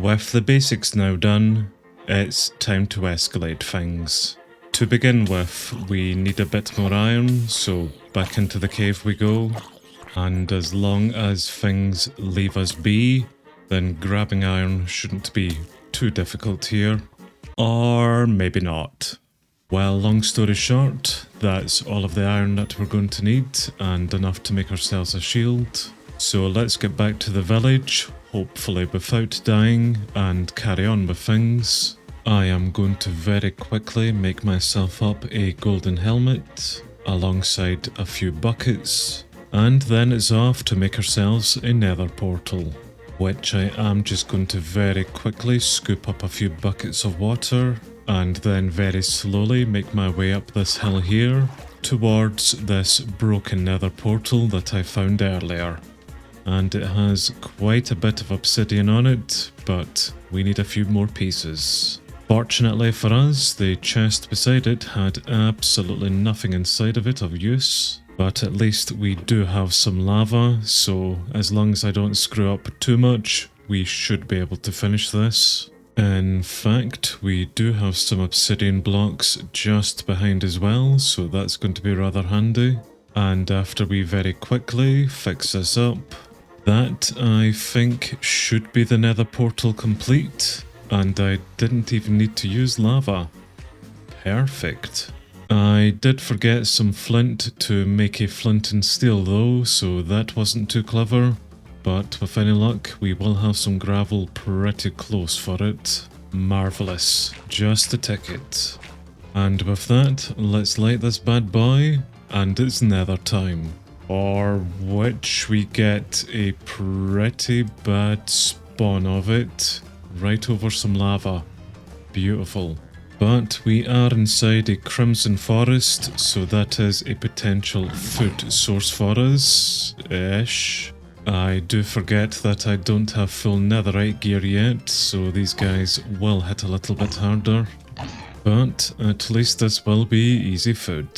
With the basics now done, it's time to escalate things. To begin with, we need a bit more iron, so back into the cave we go. And as long as things leave us be, then grabbing iron shouldn't be too difficult here. Or maybe not. Well, long story short, that's all of the iron that we're going to need, and enough to make ourselves a shield. So let's get back to the village, hopefully without dying, and carry on with things. I am going to very quickly make myself up a golden helmet, alongside a few buckets, and then it's off to make ourselves a nether portal, which I am just going to very quickly scoop up a few buckets of water, and then very slowly make my way up this hill here, towards this broken nether portal that I found earlier. And it has quite a bit of obsidian on it, but we need a few more pieces. Fortunately for us, the chest beside it had absolutely nothing inside of it of use, but at least we do have some lava, so as long as I don't screw up too much, we should be able to finish this. In fact, we do have some obsidian blocks just behind as well, so that's going to be rather handy. And after we very quickly fix this up, that I think should be the nether portal complete. And I didn't even need to use lava. Perfect. I did forget some flint to make a flint and steel though, so that wasn't too clever. But with any luck, we will have some gravel pretty close for it. Marvellous. Just a ticket. And with that, let's light this bad boy, and it's nether time. For which we get a pretty bad spawn of it. Right over some lava. Beautiful. But we are inside a crimson forest, so that is a potential food source for us, ish. I do forget that I don't have full netherite gear yet, so these guys will hit a little bit harder. But at least this will be easy food.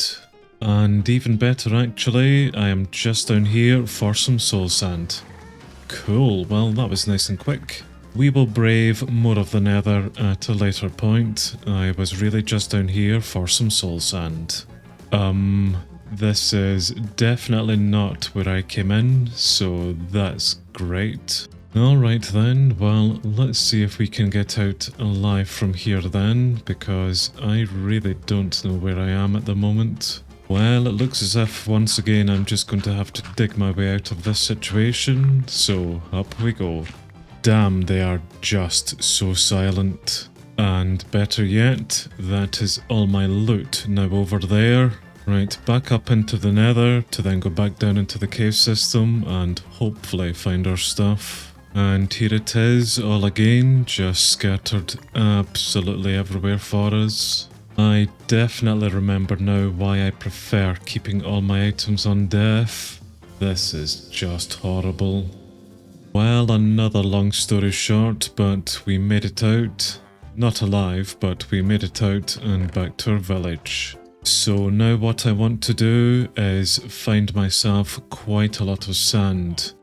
And even better actually, I am just down here for some soul sand. Cool, well that was nice and quick. We will brave more of the nether at a later point. I was really just down here for some soul sand. This is definitely not where I came in, so that's great. Alright then, well, let's see if we can get out alive from here then, because I really don't know where I am at the moment. Well, it looks as if once again I'm just going to have to dig my way out of this situation, so up we go. Damn, they are just so silent. And better yet, that is all my loot now over there. Right, back up into the nether to then go back down into the cave system and hopefully find our stuff. And here it is all again, just scattered absolutely everywhere for us. I definitely remember now why I prefer keeping all my items on death. This is just horrible. Well, another long story short, but we made it out. Not alive, but we made it out and back to our village. So now what I want to do is find myself quite a lot of sand.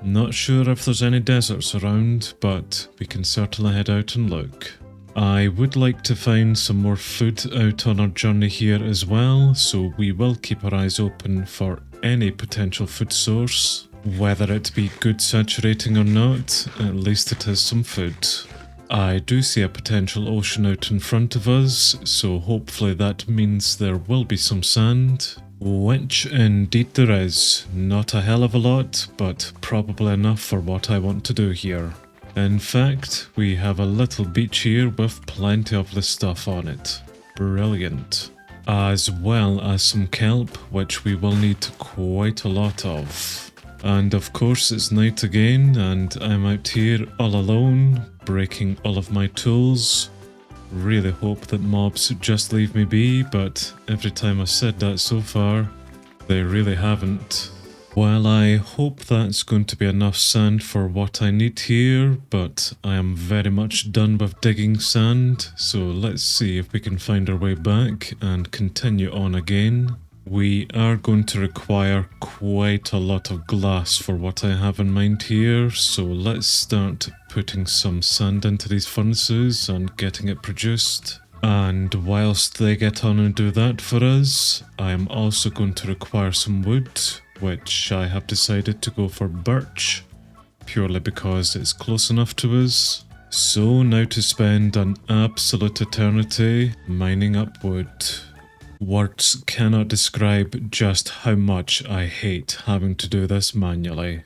Not sure if there's any deserts around, but we can certainly head out and look. I would like to find some more food out on our journey here as well, so we will keep our eyes open for any potential food source. Whether it be good saturating or not, at least it is some food. I do see a potential ocean out in front of us, so hopefully that means there will be some sand. Which indeed there is. Not a hell of a lot, but probably enough for what I want to do here. In fact, we have a little beach here with plenty of the stuff on it. Brilliant. As well as some kelp, which we will need quite a lot of. And of course it's night again, and I'm out here all alone, breaking all of my tools. Really hope that mobs just leave me be, but every time I've said that so far, they really haven't. Well, I hope that's going to be enough sand for what I need here, but I am very much done with digging sand, so let's see if we can find our way back and continue on again. We are going to require quite a lot of glass for what I have in mind here, so let's start putting some sand into these furnaces and getting it produced. And whilst they get on and do that for us, I am also going to require some wood, which I have decided to go for birch, purely because it's close enough to us. So now to spend an absolute eternity mining up wood. Words cannot describe just how much I hate having to do this manually.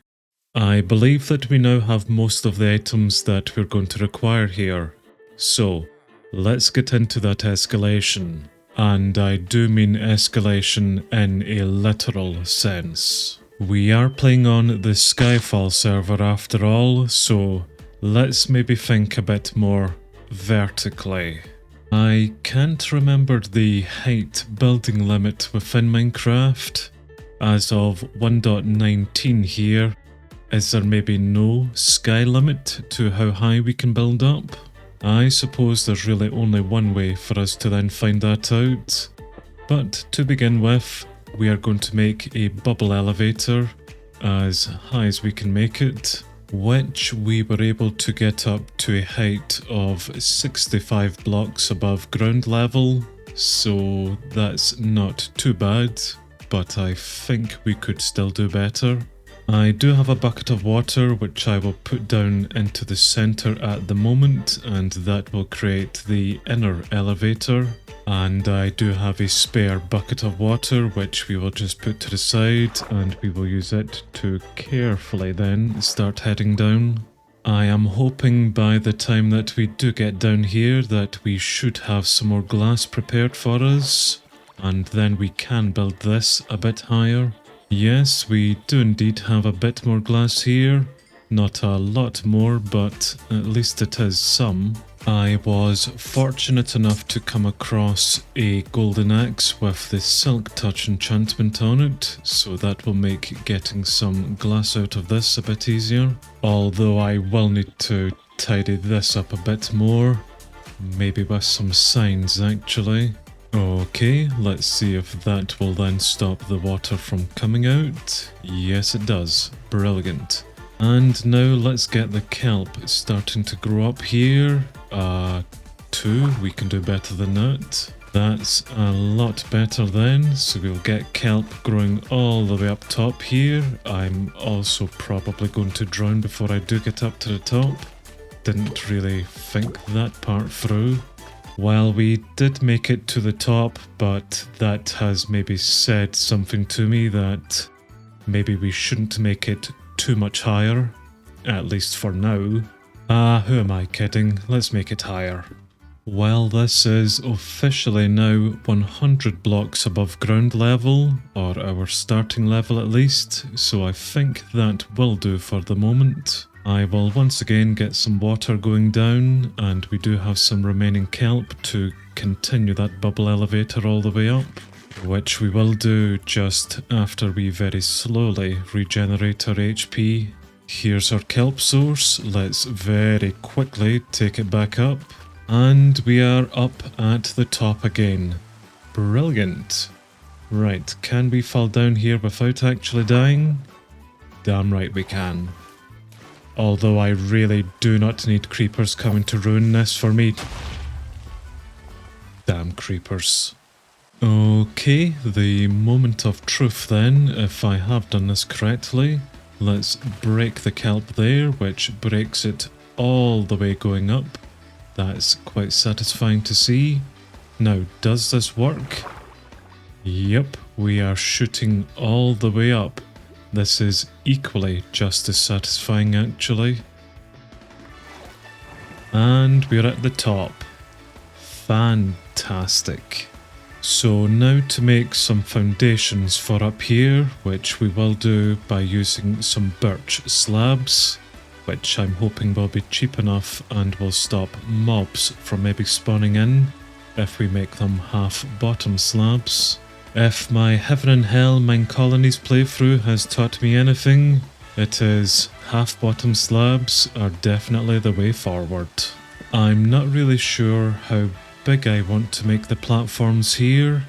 I believe that we now have most of the items that we're going to require here. So, let's get into that escalation. And I do mean escalation in a literal sense. We are playing on the Skyfall server after all, so let's maybe think a bit more vertically. I can't remember the height building limit within Minecraft. As of 1.19 here, is there maybe no sky limit to how high we can build up? I suppose there's really only one way for us to then find that out. But to begin with, we are going to make a bubble elevator as high as we can make it, which we were able to get up to a height of 65 blocks above ground level, so that's not too bad, but I think we could still do better. I do have a bucket of water which I will put down into the centre at the moment, and that will create the inner elevator. And I do have a spare bucket of water which we will just put to the side, and we will use it to carefully then start heading down. I am hoping by the time that we do get down here that we should have some more glass prepared for us, and then we can build this a bit higher. Yes, we do indeed have a bit more glass here. Not a lot more, but at least it is some. I was fortunate enough to come across a golden axe with the silk touch enchantment on it, so that will make getting some glass out of this a bit easier. Although I will need to tidy this up a bit more, maybe with some signs actually. Okay, let's see if that will then stop the water from coming out. Yes, it does. Brilliant. And now let's get the kelp starting to grow up here. 2, we can do better than that. That's a lot better then, so we'll get kelp growing all the way up top here. I'm also probably going to drown before I do get up to the top. Didn't really think that part through. Well, we did make it to the top, but that has maybe said something to me that maybe we shouldn't make it too much higher, at least for now. Who am I kidding? Let's make it higher. Well, this is officially now 100 blocks above ground level, or our starting level at least, so I think that will do for the moment. I will once again get some water going down, and we do have some remaining kelp to continue that bubble elevator all the way up, which we will do just after we very slowly regenerate our HP. Here's our kelp source. Let's very quickly take it back up, and we are up at the top again. Brilliant. Right, can we fall down here without actually dying? Damn right we can. Although I really do not need creepers coming to ruin this for me. Damn creepers. Okay, the moment of truth then, if I have done this correctly. Let's break the kelp there, which breaks it all the way going up. That's quite satisfying to see. Now, does this work? Yep, we are shooting all the way up. This is equally just as satisfying actually. And we're at the top. Fantastic. So now to make some foundations for up here, which we will do by using some birch slabs, which I'm hoping will be cheap enough and will stop mobs from maybe spawning in if we make them half bottom slabs. If my Heaven and Hell Mine Colonies playthrough has taught me anything, it is half bottom slabs are definitely the way forward. I'm not really sure how big I want to make the platforms here.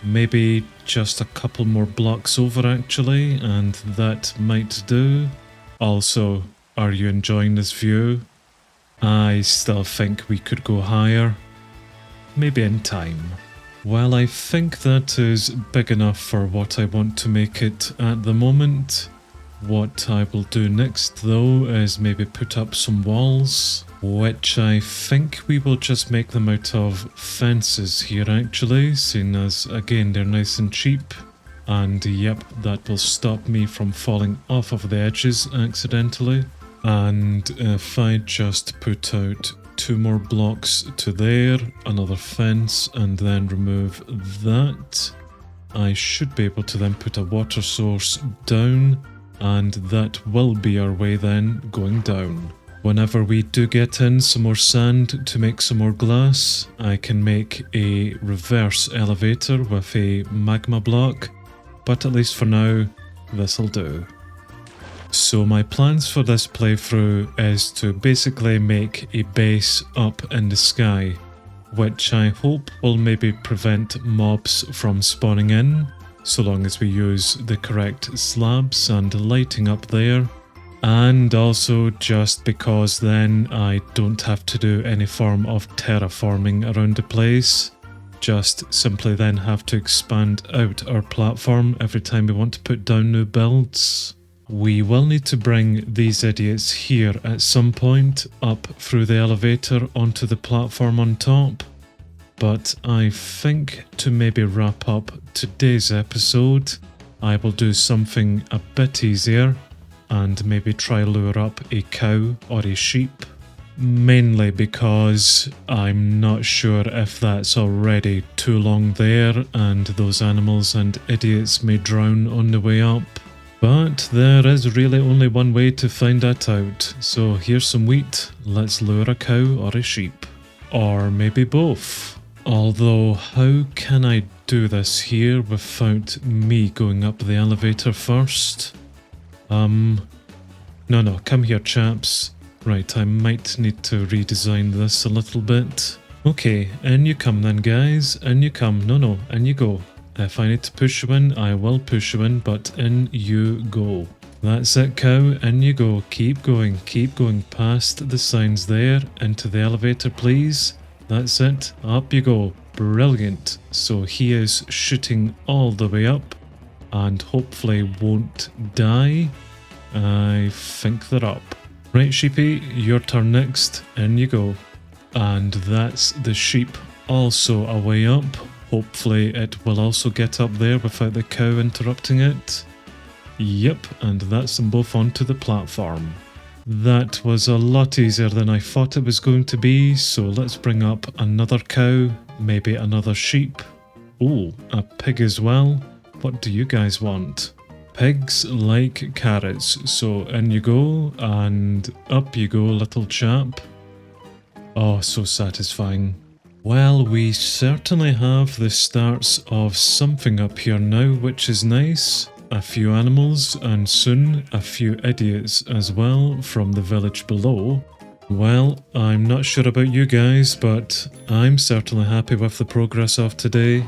Maybe just a couple more blocks over actually, and that might do. Also, Are you enjoying this view? I still think we could go higher. Maybe in time. Well, I think that is big enough for what I want to make it at the moment. What I will do next though is maybe put up some walls, which I think we will just make them out of fences here actually, seeing as again they're nice and cheap. And yep, that will stop me from falling off of the edges accidentally. And if I just put out 2 more blocks to there, another fence, and then remove that, I should be able to then put a water source down, and that will be our way then going down. Whenever we do get in some more sand to make some more glass, I can make a reverse elevator with a magma block, but at least for now, this'll do. So my plans for this playthrough is to basically make a base up in the sky, which I hope will maybe prevent mobs from spawning in, so long as we use the correct slabs and lighting up there, and also just because then I don't have to do any form of terraforming around the place, just simply then have to expand out our platform every time we want to put down new builds. We will need to bring these idiots here at some point up through the elevator onto the platform on top. But I think to maybe wrap up today's episode, I will do something a bit easier and maybe try lure up a cow or a sheep. Mainly because I'm not sure if that's already too long there and those animals and idiots may drown on the way up. But there is really only one way to find that out, so here's some wheat, let's lure a cow or a sheep. Or maybe both. Although, how can I do this here without me going up the elevator first? No, come here chaps. Right, I might need to redesign this a little bit. Okay, in you come then guys, in you come, no, in you go. If I need to push you in, I will push you in, but in you go. That's it, cow, in you go. Keep going past the signs there, into the elevator, please. That's it, up you go. Brilliant. So he is shooting all the way up, and hopefully won't die. I think they're up. Right, sheepy, your turn next, in you go. And that's the sheep also a way up. Hopefully it will also get up there without the cow interrupting it. Yep, and that's them both onto the platform. That was a lot easier than I thought it was going to be, so let's bring up another cow, maybe another sheep. Oh, a pig as well. What do you guys want? Pigs like carrots, so in you go, and up you go, little chap. Oh, so satisfying. Well, we certainly have the starts of something up here now, which is nice. A few animals, and soon a few idiots as well from the village below. Well, I'm not sure about you guys, but I'm certainly happy with the progress of today.